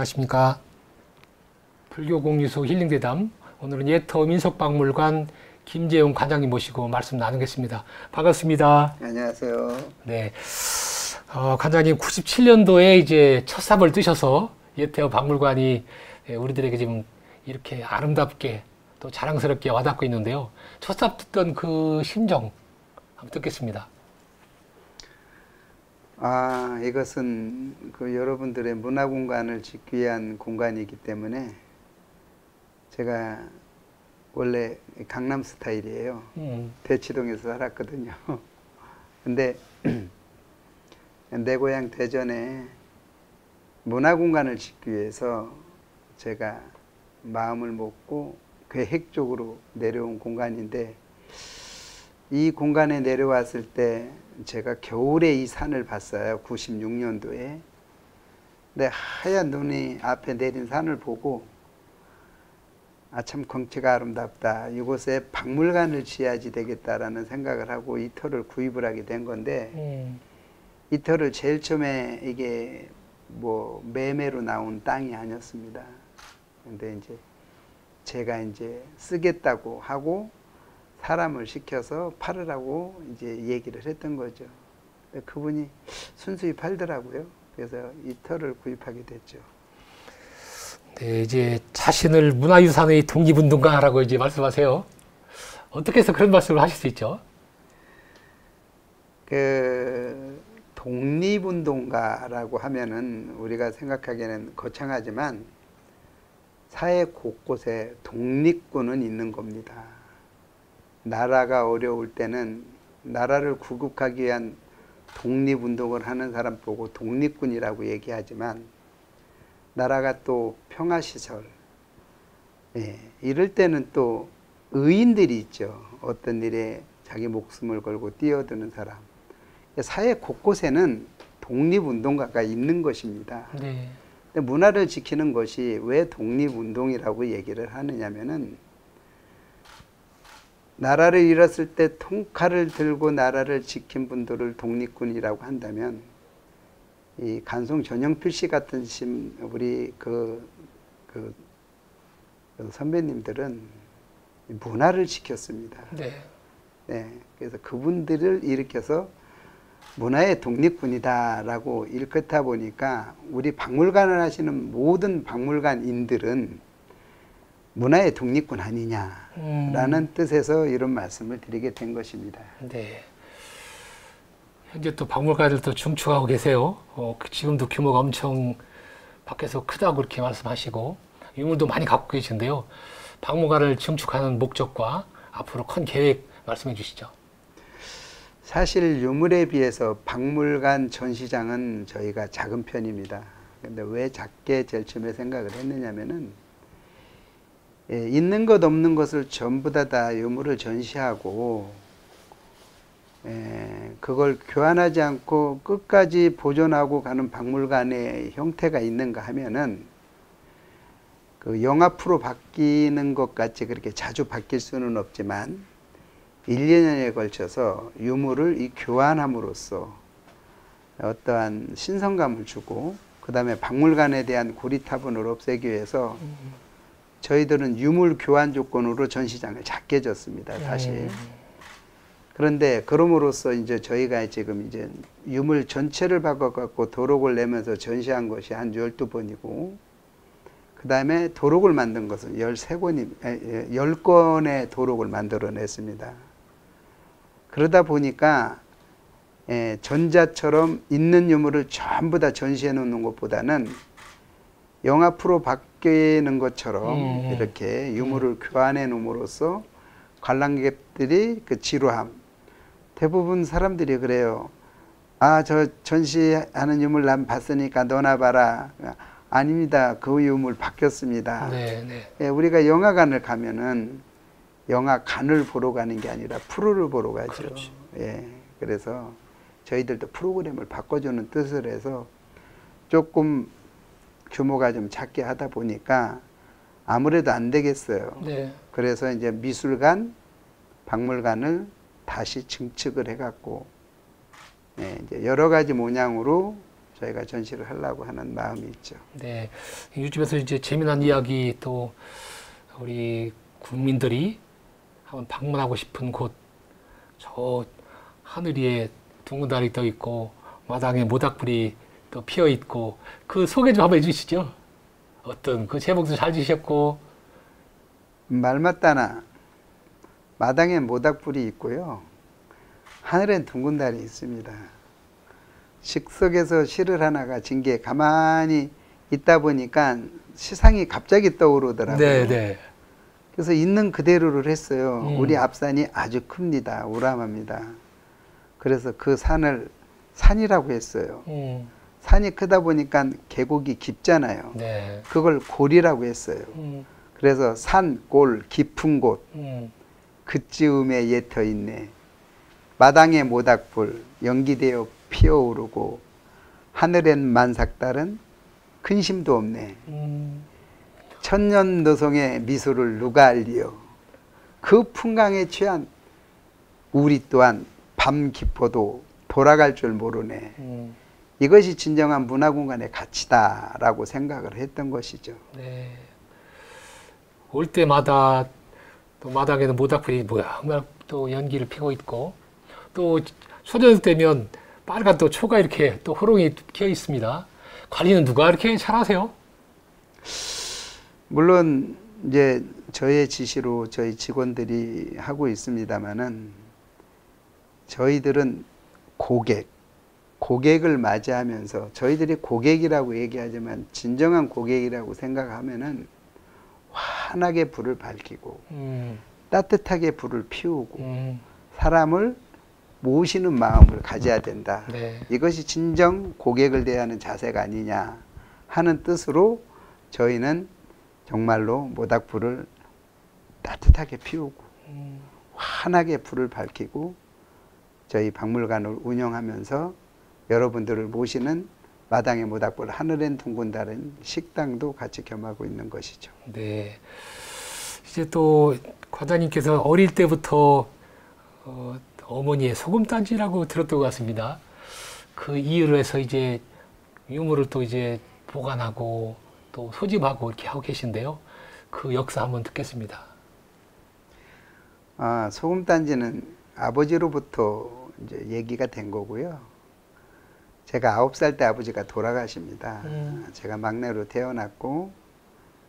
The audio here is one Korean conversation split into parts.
안녕하십니까. 불교공유소 힐링대담, 오늘은 예터 민속박물관 김재용 관장님 모시고 말씀 나누겠습니다. 반갑습니다. 안녕하세요. 네, 관장님 97년도에 이제 첫 삽을 뜨셔서 예터 박물관이 우리들에게 지금 이렇게 아름답게 또 자랑스럽게 와닿고 있는데요. 첫 삽 뜯던 그 심정 한번 듣겠습니다. 이것은 그 여러분들의 문화 공간을 짓기 위한 공간이기 때문에 제가 원래 강남 스타일이에요. 대치동에서 살았거든요. 근데 내 고향 대전에 문화 공간을 짓기 위해서 제가 마음을 먹고 계획적으로 내려온 공간인데, 이 공간에 내려왔을 때 제가 겨울에 이 산을 봤어요. 96년도에. 근데 하얀 눈이 앞에 내린 산을 보고 참 경치가 아름답다. 이곳에 박물관을 지어야지 되겠다라는 생각을 하고 이 터를 구입을 하게 된 건데, 이 터를 제일 처음에 이게 뭐 매매로 나온 땅이 아니었습니다. 근데 이제 제가 이제 쓰겠다고 하고 사람을 시켜서 팔으라고 이제 얘기를 했던 거죠. 그분이 순수히 팔더라고요. 그래서 이 터를 구입하게 됐죠. 네, 이제 자신을 문화유산의 독립운동가라고 이제 말씀하세요. 어떻게 해서 그런 말씀을 하실 수 있죠? 독립운동가라고 하면은 우리가 생각하기에는 거창하지만 사회 곳곳에 독립군은 있는 겁니다. 나라가 어려울 때는 나라를 구국하기 위한 독립운동을 하는 사람 보고 독립군이라고 얘기하지만, 나라가 또 평화시설, 이럴 때는 또 의인들이 있죠. 어떤 일에 자기 목숨을 걸고 뛰어드는 사람. 사회 곳곳에는 독립운동가가 있는 것입니다. 네. 근데 문화를 지키는 것이 왜 독립운동이라고 얘기를 하느냐면은, 나라를 잃었을 때 통칼을 들고 나라를 지킨 분들을 독립군이라고 한다면, 이 간송 전영필 씨 같은 우리 그 선배님들은 문화를 지켰습니다. 네. 네, 그래서 그분들을 일으켜서 문화의 독립군이다라고 일컫다 보니까 우리 박물관을 하시는 모든 박물관인들은 문화의 독립군 아니냐라는 뜻에서 이런 말씀을 드리게 된 것입니다. 네. 현재 또 박물관들도 중축하고 계세요. 지금도 규모가 엄청 밖에서 크다고 그렇게 말씀하시고 유물도 많이 갖고 계신데요. 박물관을 중축하는 목적과 앞으로 큰 계획 말씀해 주시죠. 사실 유물에 비해서 박물관 전시장은 저희가 작은 편입니다. 근데 왜 작게 제일 처음에 생각을 했느냐면은, 있는 것 없는 것을 전부 다 유물을 전시하고 그걸 교환하지 않고 끝까지 보존하고 가는 박물관의 형태가 있는가 하면은, 그 영화 프로 바뀌는 것 같이 그렇게 자주 바뀔 수는 없지만 1, 2년에 걸쳐서 유물을 교환함으로써 어떠한 신선감을 주고, 그 다음에 박물관에 대한 고리타분을 없애기 위해서 저희들은 유물 교환 조건으로 전시장을 작게 졌습니다, 사실. 그런데 그럼으로써 이제 저희가 지금 이제 유물 전체를 바꿔갖고 도록을 내면서 전시한 것이 한 12번이고, 그 다음에 도록을 만든 것은 10건의 도록을 만들어냈습니다. 그러다 보니까 전자처럼 있는 유물을 전부 다 전시해 놓는 것보다는 영화 프로 바뀌는 것처럼 이렇게 유물을 교환해 놓음으로써 관람객들이 그 지루함, 대부분 사람들이 그래요. 저 전시하는 유물 난 봤으니까 너나 봐라. 아닙니다. 그 유물 바뀌었습니다. 네. 우리가 영화관을 가면은 영화관을 보러 가는 게 아니라 프로를 보러 가죠. 그렇지. 그래서 저희들도 프로그램을 바꿔주는 뜻을 해서 조금 규모가 좀 작게 하다 보니까 아무래도 안 되겠어요. 네. 그래서 이제 미술관, 박물관을 다시 증축을 해갖고 이제 여러 가지 모양으로 저희가 전시를 하려고 하는 마음이 있죠. 네. 요즘에서 이제 재미난 이야기 또 우리 국민들이 한번 방문하고 싶은 곳, 저 하늘 위에 둥근 달이 떠 있고 마당에 모닥불이 또 피어 있고 그 소개 좀 한번 해주시죠. 어떤 그 제목도 잘 지으셨고. 말 맞다나 마당에 모닥불이 있고요. 하늘엔 둥근 달이 있습니다. 식석에서 시를 하나가 진 게 가만히 있다 보니까 시상이 갑자기 떠오르더라고요. 네, 네. 그래서 있는 그대로를 했어요. 우리 앞산이 아주 큽니다. 우람합니다. 그래서 그 산을 산이라고 했어요. 산이 크다 보니까 계곡이 깊잖아요. 네. 그걸 골이라고 했어요. 그래서 산, 골, 깊은 곳, 그쯤에 예터 있네. 마당에 모닥불, 연기되어 피어오르고 하늘엔 만삭달은 근심도 없네. 천년노송의 미소를 누가 알리요. 그 풍광에 취한 우리 또한 밤 깊어도 돌아갈 줄 모르네. 이것이 진정한 문화공간의 가치다라고 생각을 했던 것이죠. 네. 올 때마다 또 마당에는 모닥불이 뭐야 또 연기를 피고 있고 또 초저녁 되면 빨간 또 초가 이렇게 또 호롱이 피어 있습니다. 관리는 누가 이렇게 잘하세요? 물론 이제 저의 지시로 저희 직원들이 하고 있습니다만은 저희들은 고객을 맞이하면서 저희들이 고객이라고 얘기하지만 진정한 고객이라고 생각하면은 환하게 불을 밝히고 따뜻하게 불을 피우고 사람을 모시는 마음을 가져야 된다. 네. 이것이 진정 고객을 대하는 자세가 아니냐 하는 뜻으로 저희는 정말로 모닥불을 따뜻하게 피우고 환하게 불을 밝히고 저희 박물관을 운영하면서 여러분들을 모시는 마당의 모닥불 하늘엔 둥근 달은 식당도 같이 겸하고 있는 것이죠. 네. 이제 또 과장님께서 어릴 때부터 어머니의 소금단지라고 들었던 것 같습니다. 그 이유로 해서 이제 유물을 또 이제 보관하고 또 소집하고 이렇게 하고 계신데요. 그 역사 한번 듣겠습니다. 소금단지는 아버지로부터 이제 얘기가 된 거고요. 제가 9살 때 아버지가 돌아가십니다. 제가 막내로 태어났고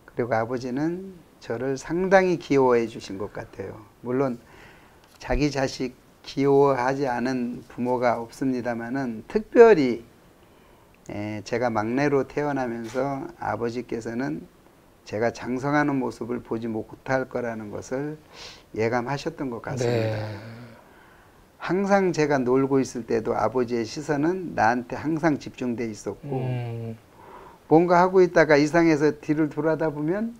그리고 아버지는 저를 상당히 귀여워해 주신 것 같아요. 물론 자기 자식 귀여워하지 않은 부모가 없습니다만은 특별히 제가 막내로 태어나면서 아버지께서는 제가 장성하는 모습을 보지 못할 거라는 것을 예감하셨던 것 같습니다. 네. 항상 제가 놀고 있을 때도 아버지의 시선은 나한테 항상 집중돼 있었고 뭔가 하고 있다가 이상해서 뒤를 돌아다보면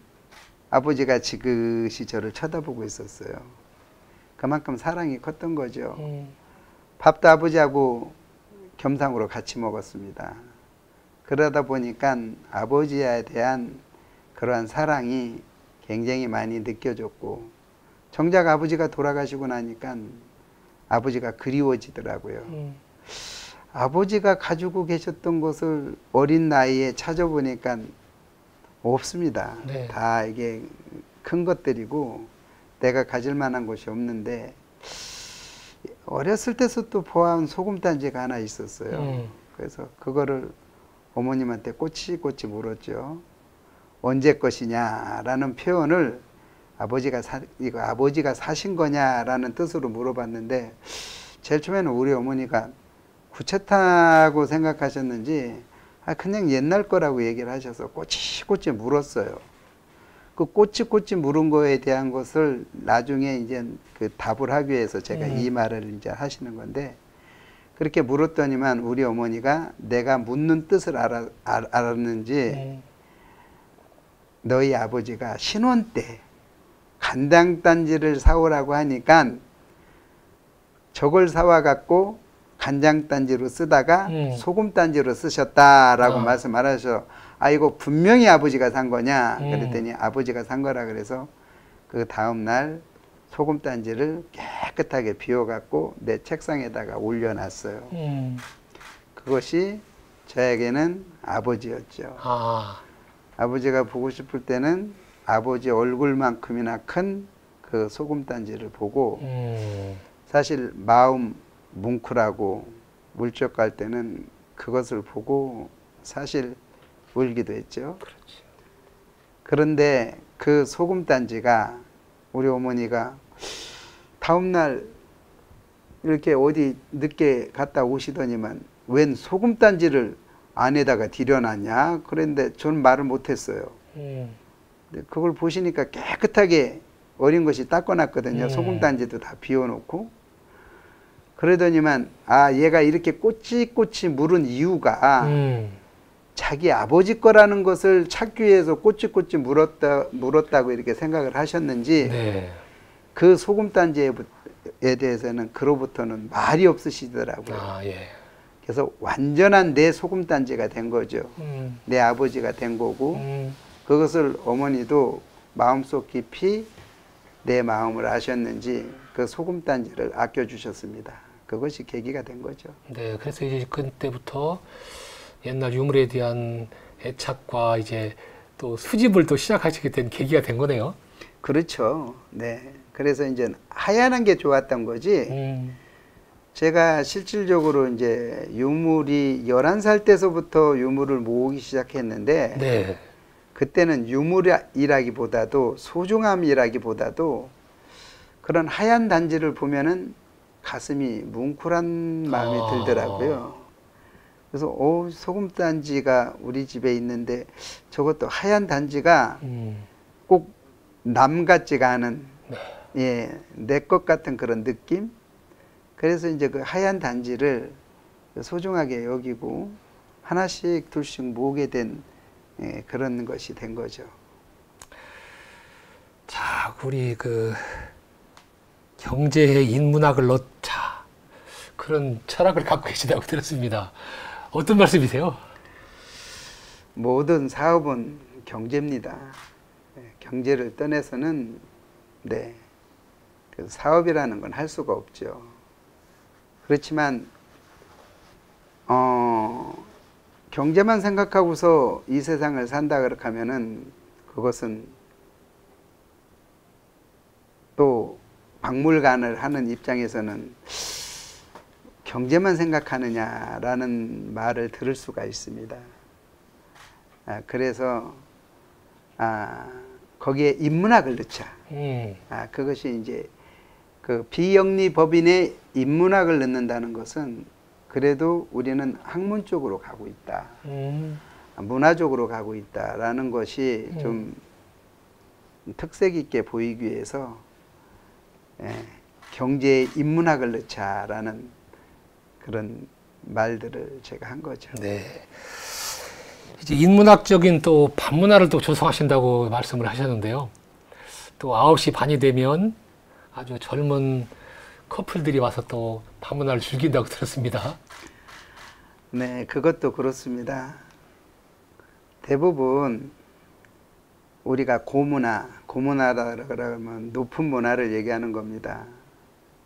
아버지가 지그시 저를 쳐다보고 있었어요. 그만큼 사랑이 컸던 거죠. 밥도 아버지하고 겸상으로 같이 먹었습니다. 그러다 보니까 아버지에 대한 그러한 사랑이 굉장히 많이 느껴졌고 정작 아버지가 돌아가시고 나니까 아버지가 그리워지더라고요. 아버지가 가지고 계셨던 것을 어린 나이에 찾아보니까 없습니다. 네. 다 이게 큰 것들이고 내가 가질 만한 것이 없는데 어렸을 때부터 보아온 소금단지가 하나 있었어요. 그래서 그거를 어머님한테 꼬치꼬치 물었죠. 언제 것이냐라는 표현을 이거 아버지가 사신 거냐라는 뜻으로 물어봤는데 제일 처음에는 우리 어머니가 구체타고 생각하셨는지 그냥 옛날 거라고 얘기를 하셔서 꼬치꼬치 물었어요. 그 꼬치꼬치 물은 거에 대한 것을 나중에 이제 그 답을 하기 위해서 제가 이 말을 이제 하시는 건데 그렇게 물었더니만 우리 어머니가 내가 묻는 뜻을 알았는지 너희 아버지가 신혼 때 간장단지를 사오라고 하니까 저걸 사와 갖고 간장단지로 쓰다가 소금단지로 쓰셨다라고 말씀하셔서 이거 분명히 아버지가 산 거냐 그랬더니 아버지가 산 거라 그래서 그 다음날 소금단지를 깨끗하게 비워 갖고 내 책상에다가 올려놨어요. 그것이 저에게는 아버지였죠. 아, 아버지가 보고 싶을 때는 아버지 얼굴만큼이나 큰 그 소금단지를 보고 사실 마음 뭉클하고 울적할 때는 그것을 보고 사실 울기도 했죠. 그렇지. 그런데 그 소금단지가 우리 어머니가 다음날 이렇게 어디 늦게 갔다 오시더니만 웬 소금단지를 안에다가 들여놨냐? 그런데 저는 말을 못했어요. 근데 그걸 보시니까 깨끗하게 어린 것이 닦아놨거든요. 소금단지도 다 비워놓고. 그러더니만 아 얘가 이렇게 꼬치꼬치 물은 이유가 자기 아버지 거라는 것을 찾기 위해서 꼬치꼬치 물었다고 이렇게 생각을 하셨는지 네. 그 소금단지에 대해서는 그로부터는 말이 없으시더라고요. 아, 예. 그래서 완전한 내 소금단지가 된 거죠. 내 아버지가 된 거고 그것을 어머니도 마음속 깊이 내 마음을 아셨는지 그 소금단지를 아껴주셨습니다. 그것이 계기가 된 거죠. 네, 그래서 이제 그때부터 옛날 유물에 대한 애착과 이제 또 수집을 또 시작하시게 된 계기가 된 거네요. 그렇죠. 네. 그래서 이제 하얀 게 좋았던 거지. 제가 실질적으로 이제 유물이 11살 때서부터 유물을 모으기 시작했는데 네. 그때는 유물이라기보다도 소중함이라기보다도 그런 하얀 단지를 보면은 가슴이 뭉클한 마음이 들더라고요. 그래서 소금단지가 우리 집에 있는데 저것도 하얀 단지가 꼭 남 같지가 않은 예, 내 것 같은 그런 느낌. 그래서 이제 그 하얀 단지를 소중하게 여기고 하나씩 둘씩 모으게 된 예, 그런 것이 된 거죠. 자, 우리 그 경제에 인문학을 넣자 그런 철학을 갖고 계시다고 들었습니다. 어떤 말씀이세요? 모든 사업은 경제입니다. 경제를 떠나서는 네, 그 사업이라는 건 할 수가 없죠. 그렇지만 경제만 생각하고서 이 세상을 산다 그렇게 하면은 그것은 또 박물관을 하는 입장에서는 경제만 생각하느냐라는 말을 들을 수가 있습니다. 그래서 거기에 인문학을 넣자. 그것이 이제 그 비영리 법인의 인문학을 넣는다는 것은 그래도 우리는 학문 쪽으로 가고 있다. 문화 쪽으로 가고 있다라는 것이 좀 특색 있게 보이기 위해서 경제에 인문학을 넣자라는 그런 말들을 제가 한 거죠. 네. 이제 인문학적인 또 반문화를 또 조성하신다고 말씀을 하셨는데요. 또 9시 반이 되면 아주 젊은 커플들이 와서 또 반문화를 즐긴다고 들었습니다. 네, 그것도 그렇습니다. 대부분 우리가 고문화라 그러면 높은 문화를 얘기하는 겁니다.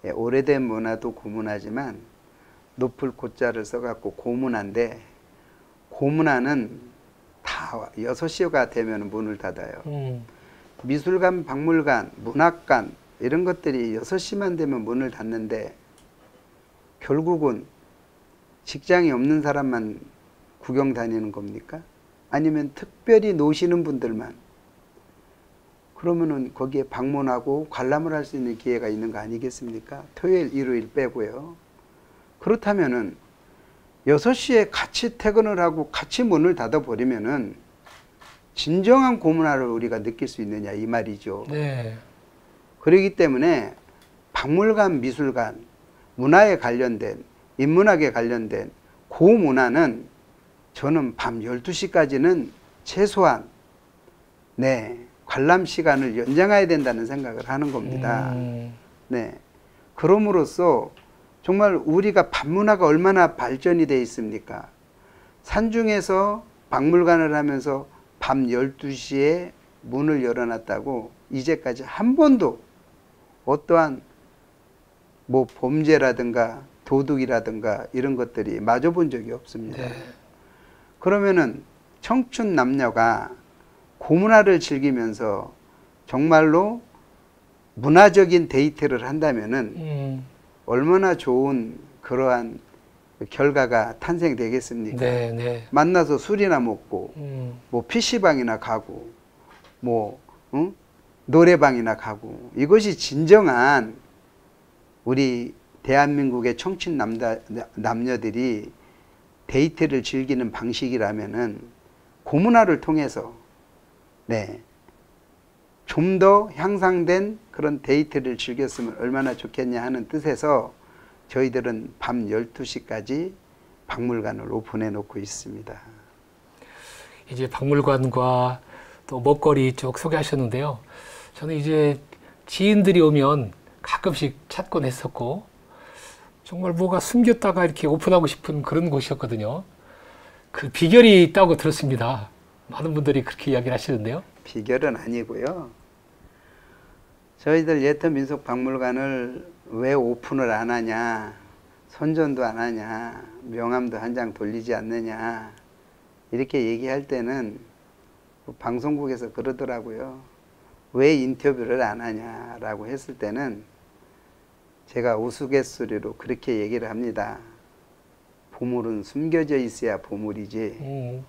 예, 오래된 문화도 고문화지만 높을 고자를 써갖고 고문화인데 고문화는 다 6시가 되면 문을 닫아요. 미술관, 박물관, 문학관 이런 것들이 6시만 되면 문을 닫는데 결국은 직장이 없는 사람만 구경 다니는 겁니까? 아니면 특별히 노시는 분들만 그러면은 거기에 방문하고 관람을 할 수 있는 기회가 있는 거 아니겠습니까? 토요일, 일요일 빼고요. 그렇다면은 6시에 같이 퇴근을 하고 같이 문을 닫아버리면은 진정한 고문화를 우리가 느낄 수 있느냐 이 말이죠. 네. 그렇기 때문에 박물관, 미술관, 문화에 관련된 인문학에 관련된 고문화는 저는 밤 12시까지는 최소한 네, 관람 시간을 연장해야 된다는 생각을 하는 겁니다. 네. 그럼으로써 정말 우리가 밤문화가 얼마나 발전이 되어 있습니까? 산중에서 박물관을 하면서 밤 12시에 문을 열어놨다고 이제까지 한 번도 어떠한 범죄라든가 도둑이라든가 이런 것들이 마주 본 적이 없습니다. 네. 그러면은 청춘 남녀가 고문화를 즐기면서 정말로 문화적인 데이트를 한다면은 얼마나 좋은 그러한 결과가 탄생되겠습니까? 네, 네. 만나서 술이나 먹고 뭐 PC방이나 가고 뭐 노래방이나 가고, 이것이 진정한 우리 대한민국의 청춘 남녀들이 데이트를 즐기는 방식이라면은 고문화를 통해서 네, 좀 더 향상된 그런 데이트를 즐겼으면 얼마나 좋겠냐 하는 뜻에서 저희들은 밤 12시까지 박물관을 오픈해 놓고 있습니다. 이제 박물관과 또 먹거리 쪽 소개하셨는데요. 저는 이제 지인들이 오면 가끔씩 찾곤 했었고, 정말 뭐가 숨겼다가 이렇게 오픈하고 싶은 그런 곳이었거든요. 그 비결이 있다고 들었습니다. 많은 분들이 그렇게 이야기를 하시는데요. 비결은 아니고요. 저희들 예토민속박물관을 왜 오픈을 안 하냐, 선전도 안 하냐, 명함도 한 장 돌리지 않느냐, 이렇게 얘기할 때는 방송국에서 그러더라고요. 왜 인터뷰를 안 하냐라고 했을 때는 제가 우스갯소리로 그렇게 얘기를 합니다. 보물은 숨겨져 있어야 보물이지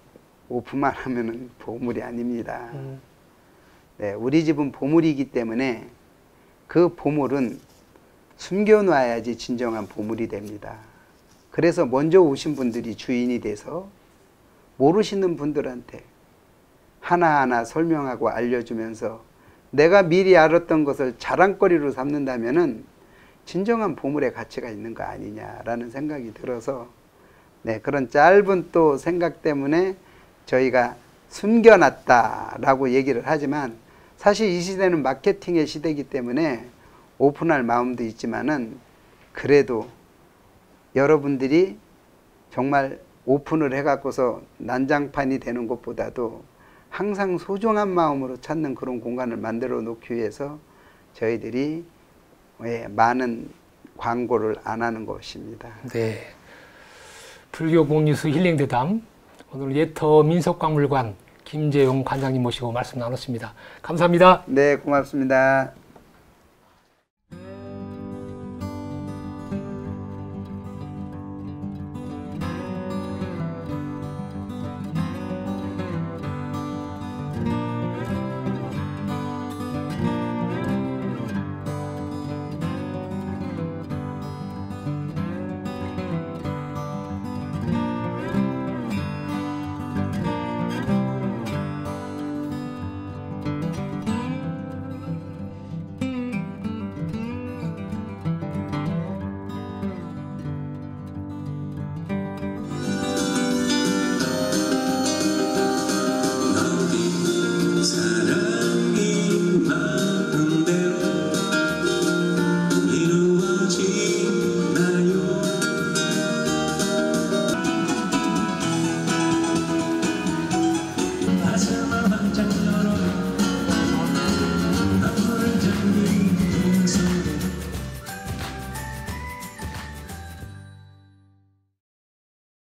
오픈만 하면은 보물이 아닙니다. 네, 우리 집은 보물이기 때문에 그 보물은 숨겨놔야지 진정한 보물이 됩니다. 그래서 먼저 오신 분들이 주인이 돼서 모르시는 분들한테 하나하나 설명하고 알려주면서 내가 미리 알았던 것을 자랑거리로 삼는다면은 진정한 보물의 가치가 있는 거 아니냐라는 생각이 들어서, 네, 그런 짧은 또 생각 때문에 저희가 숨겨놨다라고 얘기를 하지만, 사실 이 시대는 마케팅의 시대이기 때문에 오픈할 마음도 있지만은 그래도 여러분들이 정말 오픈을 해갖고서 난장판이 되는 것보다도 항상 소중한 마음으로 찾는 그런 공간을 만들어 놓기 위해서 저희들이 많은 광고를 안 하는 것입니다. 네. 불교 공유수 힐링대담, 오늘 예터민속박물관 김재용 관장님 모시고 말씀 나눴습니다. 감사합니다. 네, 고맙습니다.